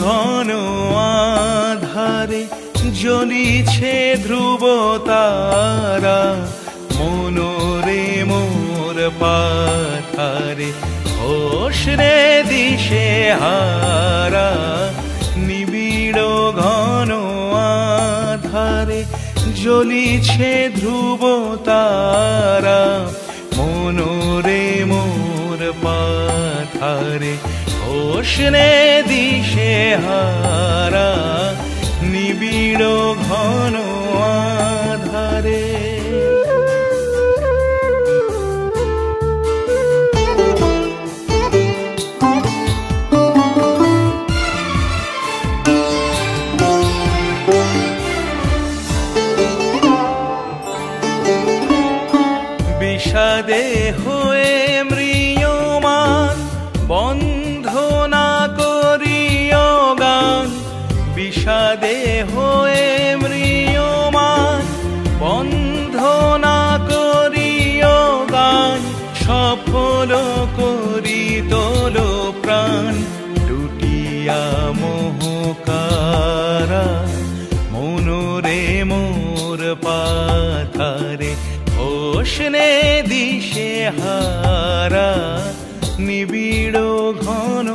ঘন আধারে জ্বলিছে ধ্রুব তারা, মনোরে মোর পাথারে হোস রে দিশে হারা। নিবিড় ঘন আধারে জ্বলিছে ধ্রুব তারা, মনোরে মোর পাথারে হোস রে দিশে হারা। নিবিড় ঘন আধারে বিষাদে হয়ে ম্রিয়মান বন্ধ না করিও গান। বিষাদে হয়ে ম্রিয়মান বন্ধ না করিও গান। সফল করি তোল প্রাণ টুটিয়া মোহকারা, মনোরে মোর পাথারে হোস রে দিশে হারা। নিবিড় ঘন